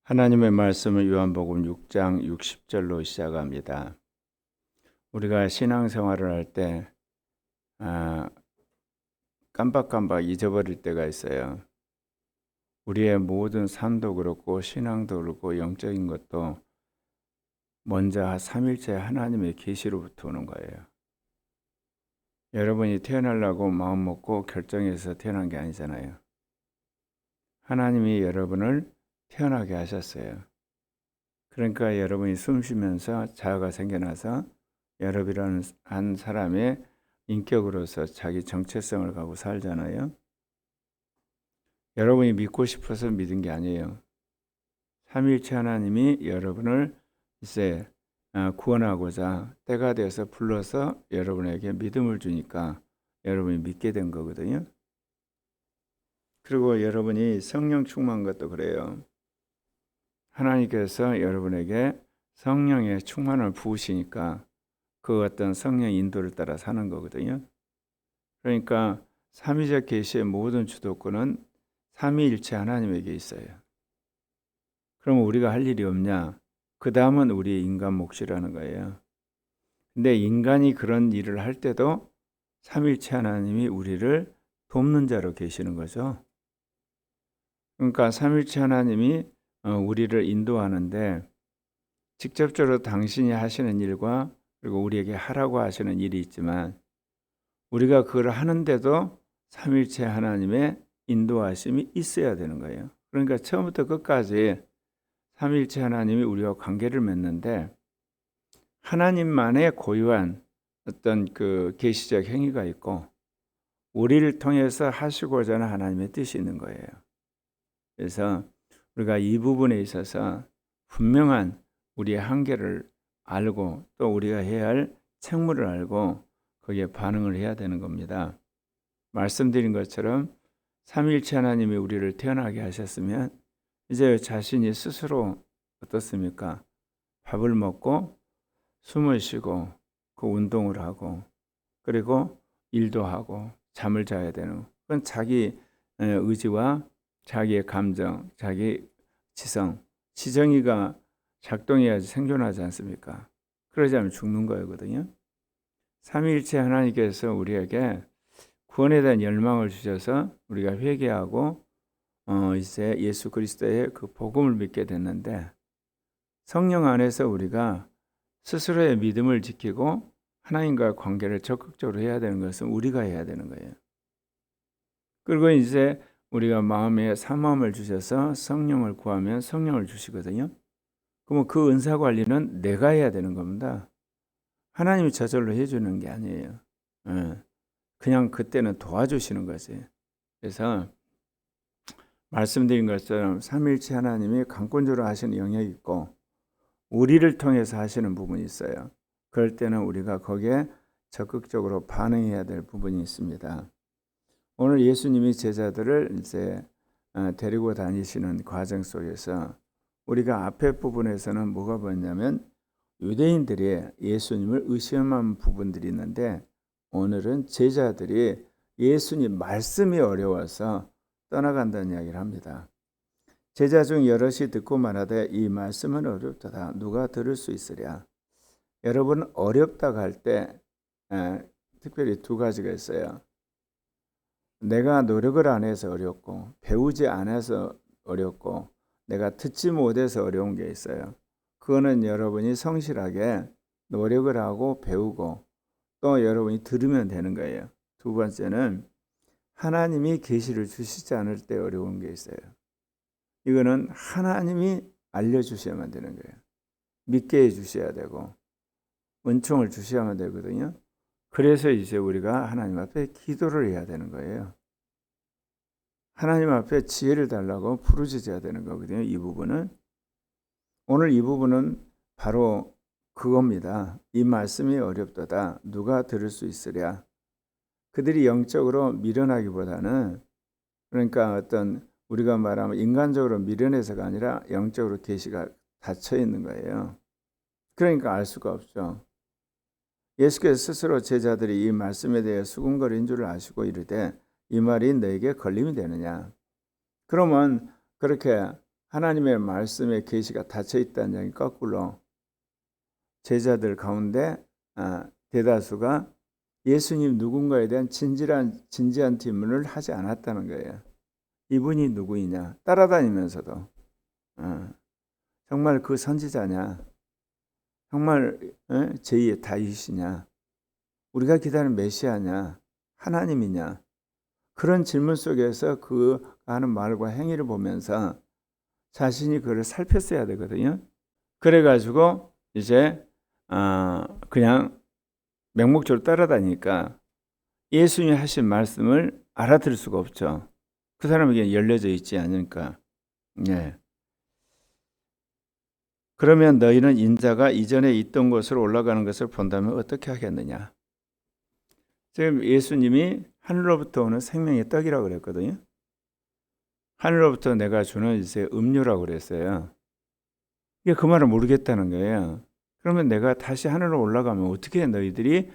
하나님의 말씀을 요한복음 6장 60절로 시작합니다. 우리가 신앙생활을 할 때 깜빡깜빡 잊어버릴 때가 있어요. 우리의 모든 삶도 그렇고 신앙도 그렇고 영적인 것도 먼저 삼일체 하나님의 계시로부터 오는 거예요. 여러분이 태어나려고 마음 먹고 결정해서 태어난 게 아니잖아요. 하나님이 여러분을 태어나게 하셨어요. 그러니까 여러분이 숨 쉬면서 자아가 생겨나서 여러분이라는 한 사람의 인격으로서 자기 정체성을 갖고 살잖아요. 여러분이 믿고 싶어서 믿은 게 아니에요. 삼위일체 하나님이 여러분을 이제 구원하고자 때가 되어서 불러서 여러분에게 믿음을 주니까 여러분이 믿게 된 거거든요. 그리고 여러분이 성령 충만한 것도 그래요. 하나님께서 여러분에게 성령의 충만을 부으시니까 그 어떤 성령 인도를 따라 사는 거거든요. 그러니까 삼위적 계시의 모든 주도권은 삼위일체 하나님에게 있어요. 그럼 우리가 할 일이 없냐? 그 다음은 우리 인간 몫이라는 거예요. 근데 인간이 그런 일을 할 때도 삼위일체 하나님이 우리를 돕는 자로 계시는 거죠. 그러니까 삼위일체 하나님이 우리를 인도하는데 직접적으로 당신이 하시는 일과 그리고 우리에게 하라고 하시는 일이 있지만 우리가 그걸 하는데도 삼위일체 하나님의 인도하심이 있어야 되는 거예요. 그러니까 처음부터 끝까지 삼위일체 하나님이 우리와 관계를 맺는데 하나님만의 고유한 어떤 그 계시적 행위가 있고 우리를 통해서 하시고자 하는 하나님의 뜻이 있는 거예요. 그래서 우리가 이 부분에 있어서 분명한 우리의 한계를 알고 또 우리가 해야 할 책무를 알고 거기에 반응을 해야 되는 겁니다. 말씀드린 것처럼 삼위일체 하나님이 우리를 태어나게 하셨으면 이제 자신이 스스로 어떻습니까? 밥을 먹고 숨을 쉬고 그 운동을 하고 그리고 일도 하고 잠을 자야 되는 그건 자기 의지와 자기의 감정, 자기 지정의가 작동해야지 생존하지 않습니까? 그러지 않으면 죽는 거거든요. 삼위일체 하나님께서 우리에게 구원에 대한 열망을 주셔서 우리가 회개하고 이제 예수 그리스도의 그 복음을 믿게 됐는데 성령 안에서 우리가 스스로의 믿음을 지키고 하나님과의 관계를 적극적으로 해야 되는 것은 우리가 해야 되는 거예요. 그리고 이제 우리가 마음에 사모함을 주셔서 성령을 구하면 성령을 주시거든요. 그러면 그 은사 관리는 내가 해야 되는 겁니다. 하나님이 저절로 해주는 게 아니에요. 그냥 그때는 도와주시는 거지. 그래서 말씀드린 것처럼 삼위일체 하나님이 강권적으로 하시는 영역이 있고 우리를 통해서 하시는 부분이 있어요. 그럴 때는 우리가 거기에 적극적으로 반응해야 될 부분이 있습니다. 오늘 예수님이 제자들을 이제 데리고 다니시는 과정 속에서 우리가 앞에 부분에서는 뭐가 보였냐면 유대인들이 예수님을 의심한 부분들이 있는데 오늘은 제자들이 예수님 말씀이 어려워서 떠나간다는 이야기를 합니다. 제자 중 여럿이 듣고 말하되 이 말씀은 어렵다. 누가 들을 수 있으랴. 여러분 어렵다고 할 때 특별히 두 가지가 있어요. 내가 노력을 안 해서 어렵고 배우지 않아서 어렵고 내가 듣지 못해서 어려운 게 있어요. 그거는 여러분이 성실하게 노력을 하고 배우고 또 여러분이 들으면 되는 거예요. 두 번째는 하나님이 계시를 주시지 않을 때 어려운 게 있어요. 이거는 하나님이 알려주셔야만 되는 거예요. 믿게 해주셔야 되고 은총을 주셔야만 되거든요. 그래서 이제 우리가 하나님 앞에 기도를 해야 되는 거예요. 하나님 앞에 지혜를 달라고 부르짖어야 되는 거거든요. 이 부분은 오늘 이 부분은 바로 그겁니다. 이 말씀이 어렵도다. 누가 들을 수 있으랴. 그들이 영적으로 미련하기보다는 그러니까 어떤 우리가 말하면 인간적으로 미련해서가 아니라 영적으로 계시가 닫혀 있는 거예요. 그러니까 알 수가 없죠. 예수께서 스스로 제자들이 이 말씀에 대해 수군거린 줄 아시고 이르되 이 말이 너에게 걸림이 되느냐. 그러면 그렇게 하나님의 말씀의 계시가 닫혀 있다는 얘기 거꾸로 제자들 가운데 대다수가 예수님 누군가에 대한 진지한 질문을 하지 않았다는 거예요. 이분이 누구이냐? 따라다니면서도 정말 그 선지자냐? 정말 제2의 다윗이냐? 우리가 기다리는 메시아냐? 하나님이냐? 그런 질문 속에서 그가 하는 말과 행위를 보면서 자신이 그를 살폈어야 되거든요. 그래가지고 이제 그냥 맹목적으로 따라다니니까 예수님이 하신 말씀을 알아들을 수가 없죠. 그 사람에게 열려져 있지 않으니까. 예. 그러면 너희는 인자가 이전에 있던 곳으로 올라가는 것을 본다면 어떻게 하겠느냐? 지금 예수님이 하늘로부터 오는 생명의 떡이라고 그랬거든요. 하늘로부터 내가 주는 이제 음료라고 그랬어요. 이게 그 말을 모르겠다는 거예요. 그러면 내가 다시 하늘로 올라가면 어떻게 너희들이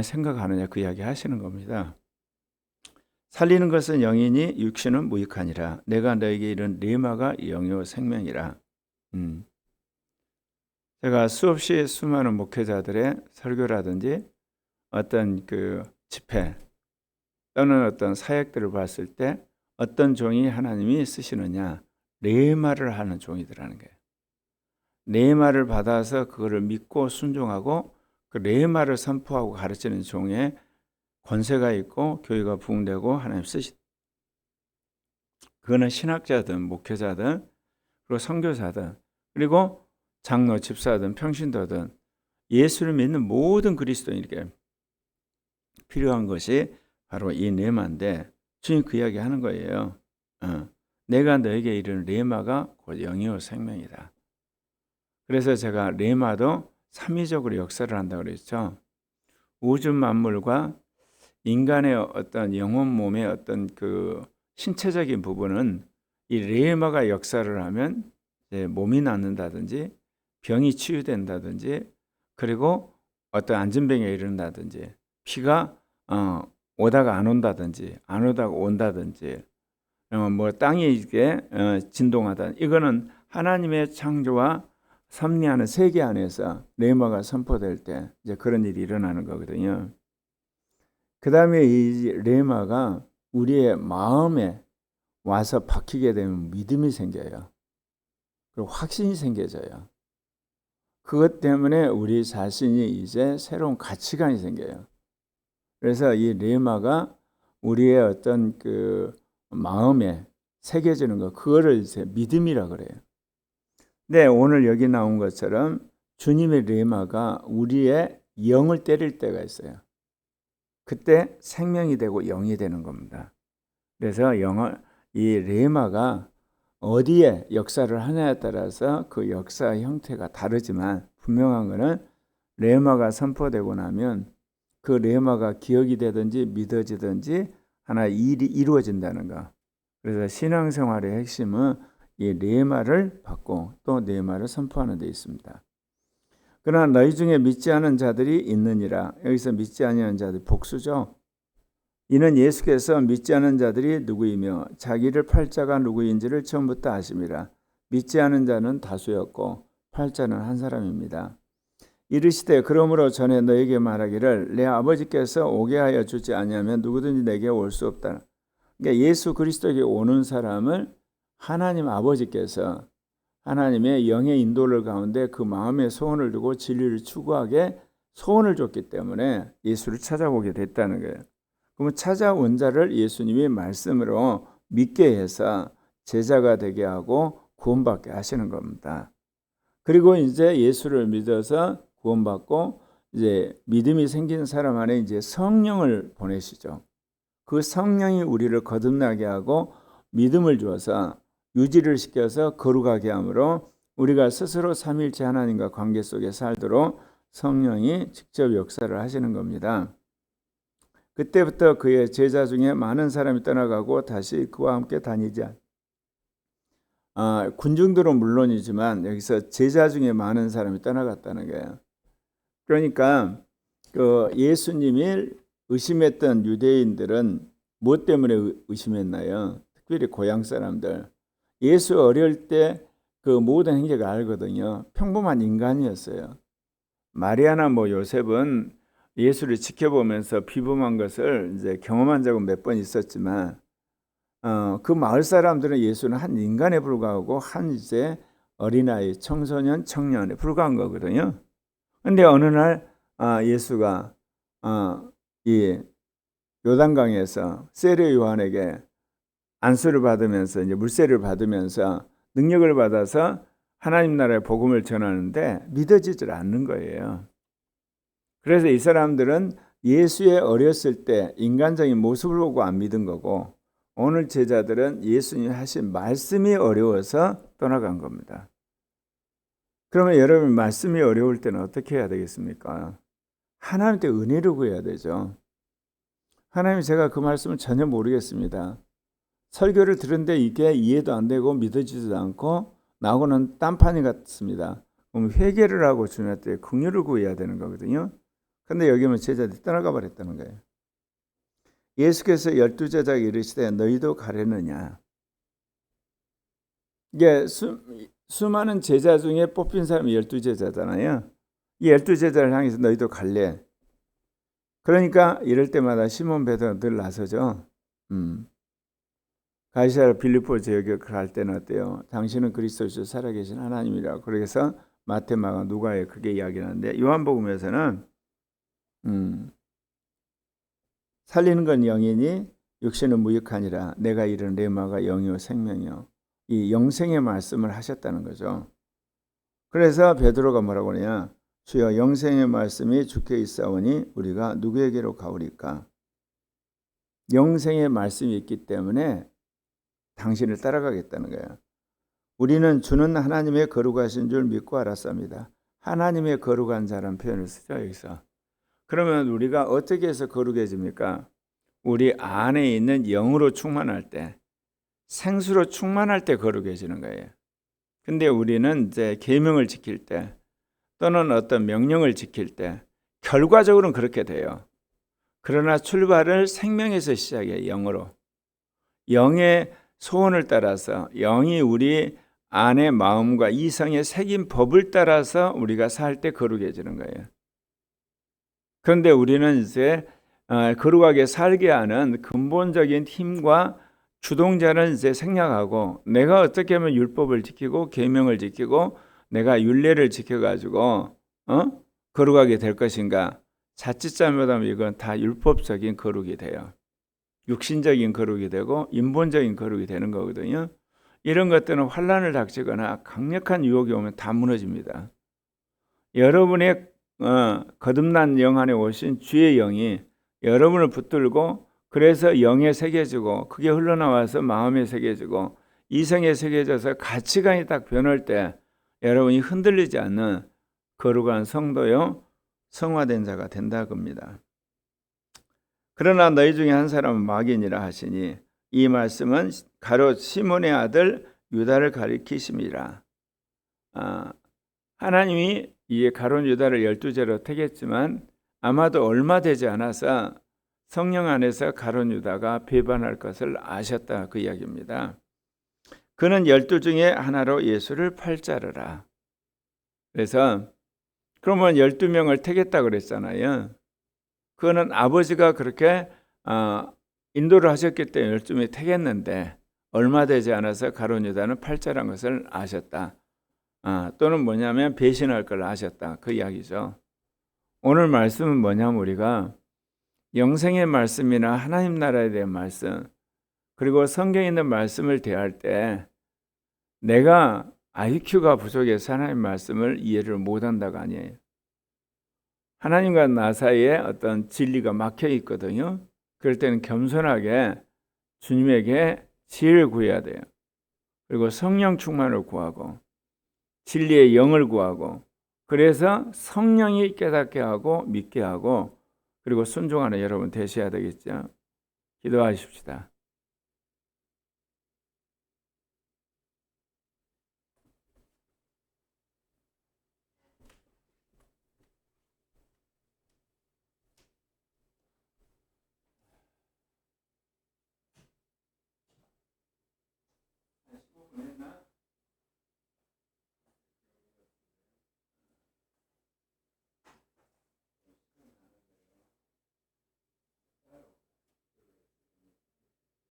생각하느냐 그 이야기 하시는 겁니다. 살리는 것은 영이니 육신은 무익하니라. 내가 너에게 이른 레마가 영요 생명이라. 제가 수없이 수많은 목회자들의 설교라든지 어떤 그 집회 또는 어떤 사역들을 봤을 때 어떤 종이 하나님이 쓰시느냐 레마를 하는 종이더라는 거예요. 레마를 받아서 그거를 믿고 순종하고 그 레마를 선포하고 가르치는 종의 권세가 있고 교회가 부흥되고 하나님 쓰시. 그거는 신학자든 목회자든 그리고 선교사든 그리고 장로 집사든 평신도든 예수를 믿는 모든 그리스도인에게 필요한 것이 바로 이 레마인데 주님 그 이야기 하는 거예요. 내가 너에게 이르는 레마가 곧 영이요 생명이다. 그래서 제가 레마도 삼위적으로 역사를 한다고 그랬죠. 우주 만물과 인간의 어떤 영혼 몸의 어떤 그 신체적인 부분은 이 레마가 역사를 하면 이제 몸이 낫는다든지 병이 치유된다든지 그리고 어떤 안전병에 이른다든지 피가 오다가 안 온다든지 안 오다가 온다든지 뭐 땅이 이게 진동하다. 이거는 하나님의 창조와 섭리하는 세계 안에서 레마가 선포될 때 이제 그런 일이 일어나는 거거든요. 그 다음에 이 레마가 우리의 마음에 와서 박히게 되면 믿음이 생겨요. 그리고 확신이 생겨져요. 그것 때문에 우리 자신이 이제 새로운 가치관이 생겨요. 그래서 이 레마가 우리의 어떤 그 마음에 새겨지는 거, 그거를 이제 믿음이라 그래요. 네, 오늘 여기 나온 것처럼 주님의 레마가 우리의 영을 때릴 때가 있어요. 그때 생명이 되고 영이 되는 겁니다. 그래서 이 레마가 어디에 역사를 하냐에 따라서 그 역사의 형태가 다르지만 분명한 것은 레마가 선포되고 나면 그 레마가 기억이 되든지 믿어지든지 하나의 일이 이루어진다는 거. 그래서 신앙생활의 핵심은 이 레마를 받고 또 레마를 선포하는 데 있습니다. 그러나 너희 중에 믿지 않은 자들이 있느니라. 여기서 믿지 아니하는 자들 복수죠. 이는 예수께서 믿지 않은 자들이 누구이며 자기를 팔 자가 누구인지를 처음부터 아심이라. 믿지 않은 자는 다수였고 팔 자는 한 사람입니다. 이르시되 그러므로 전에 너에게 말하기를 내 아버지께서 오게 하여 주지 아니하면 누구든지 내게 올 수 없다. 그러니까 예수 그리스도에게 오는 사람을 하나님 아버지께서 하나님의 영의 인도를 가운데 그 마음의 소원을 두고 진리를 추구하게 소원을 줬기 때문에 예수를 찾아오게 됐다는 거예요. 그러면 찾아온 자를 예수님이 말씀으로 믿게 해서 제자가 되게 하고 구원받게 하시는 겁니다. 그리고 이제 예수를 믿어서 구원받고 이제 믿음이 생긴 사람 안에 이제 성령을 보내시죠. 그 성령이 우리를 거듭나게 하고 믿음을 주어서 유지를 시켜서 거룩하게 함으로 우리가 스스로 삼위일체 하나님과 관계 속에 살도록 성령이 직접 역사를 하시는 겁니다. 그때부터 그의 제자 중에 많은 사람이 떠나가고 다시 그와 함께 다니지 군중들은 물론이지만 여기서 제자 중에 많은 사람이 떠나갔다는 거예요. 그러니까 그 예수님을 의심했던 유대인들은 무엇 때문에 의심했나요? 특별히 고향 사람들. 예수 어릴 때 그 모든 행적을 알거든요. 평범한 인간이었어요. 마리아나 요셉은 예수를 지켜보면서 비범한 것을 이제 경험한 적은 몇 번 있었지만, 그 마을 사람들은 예수는 한 인간에 불과하고 한 이제 어린아이, 청소년, 청년에 불과한 거거든요. 근데 어느 날 예수가 이 요단강에서 세례 요한에게 안수를 받으면서 이제 물세를 받으면서 능력을 받아서 하나님 나라의 복음을 전하는데 믿어지질 않는 거예요. 그래서 이 사람들은 예수의 어렸을 때 인간적인 모습을 보고 안 믿은 거고, 오늘 제자들은 예수님이 하신 말씀이 어려워서 떠나간 겁니다. 그러면 여러분, 말씀이 어려울 때는 어떻게 해야 되겠습니까? 하나님께 은혜를 구해야 되죠. 하나님, 제가 그 말씀을 전혀 모르겠습니다. 설교를 들은데 이게 이해도 안 되고 믿어지지도 않고 나하고는 딴판이 같습니다. 그럼 회개를 하고 주님한테 긍휼을 구해야 되는 거거든요. 근데 여기는 제자들이 떠나가 버렸다는 거예요. 예수께서 12제자에게 이르시되 너희도 가려느냐. 이게 수많은 제자 중에 뽑힌 사람이 12제자잖아요. 이 12제자를 향해서 너희도 갈래. 그러니까 이럴 때마다 시몬 베드로가 늘 나서죠. 가이사랴 빌립보 지역에 갈 때는 어때요? 당신은 그리스도시요 살아계신 하나님이라고. 그래서 마태, 마가, 누가에 그게 이야기하는데, 요한복음에서는 살리는 건 영이니 육신은 무익하니라. 내가 이른 레마가 영이요 생명이요. 이 영생의 말씀을 하셨다는 거죠. 그래서 베드로가 뭐라고 하냐? 주여, 영생의 말씀이 주께 있사오니 우리가 누구에게로 가오리까? 영생의 말씀이 있기 때문에 당신을 따라가겠다는 거예요. 우리는 주는 하나님의 거룩하신 줄 믿고 알았습니다. 하나님의 거룩한 자라는 표현을 쓰죠, 여기서. 그러면 우리가 어떻게 해서 거룩해집니까? 우리 안에 있는 영으로 충만할 때, 생수로 충만할 때 거룩해지는 거예요. 근데 우리는 이제 계명을 지킬 때 또는 어떤 명령을 지킬 때 결과적으로는 그렇게 돼요. 그러나 출발을 생명에서 시작해요. 영으로. 영의 소원을 따라서, 영이 우리 안의 마음과 이성에 새긴 법을 따라서 우리가 살 때 거룩해지는 거예요. 그런데 우리는 이제 거룩하게 살게 하는 근본적인 힘과 주동자는 이제 생략하고, 내가 어떻게 하면 율법을 지키고 계명을 지키고 내가 율례를 지켜가지고 거룩하게 될 것인가. 자칫 잘못하면 이건 다 율법적인 거룩이 돼요. 육신적인 거룩이 되고 인본적인 거룩이 되는 거거든요. 이런 것들은 환난을 닥치거나 강력한 유혹이 오면 다 무너집니다. 여러분의 거듭난 영 안에 오신 주의 영이 여러분을 붙들고, 그래서 영에 새겨지고 그게 흘러나와서 마음에 새겨지고 이성에 새겨져서 가치관이 딱 변할 때 여러분이 흔들리지 않는 거룩한 성도요, 성화된 자가 된다 겁니다. 그러나 너희 중에 한 사람은 마귀니라 하시니, 이 말씀은 가롯 시몬의 아들 유다를 가리키심이라. 하나님이 이 가롯 유다를 12제로 택했지만 아마도 얼마 되지 않아서 성령 안에서 가롯 유다가 배반할 것을 아셨다, 그 이야기입니다. 그는 12 중에 하나로 예수를 팔자르라. 그래서 그러면 12명을 택했다 그랬잖아요. 그거는 아버지가 그렇게 인도를 하셨기 때문에 12명이 택했는데 얼마 되지 않아서 가롯 유다는 팔자란 것을 아셨다. 또는 뭐냐면 배신할 걸 아셨다, 그 이야기죠. 오늘 말씀은 뭐냐면 우리가 영생의 말씀이나 하나님 나라에 대한 말씀, 그리고 성경에 있는 말씀을 대할 때 내가 IQ가 부족해서 하나님 말씀을 이해를 못한다가 아니에요. 하나님과 나 사이에 어떤 진리가 막혀 있거든요. 그럴 때는 겸손하게 주님에게 지혜를 구해야 돼요. 그리고 성령 충만을 구하고 진리의 영을 구하고, 그래서 성령이 깨닫게 하고 믿게 하고 그리고 순종하는 여러분 되셔야 되겠죠. 기도하십시다.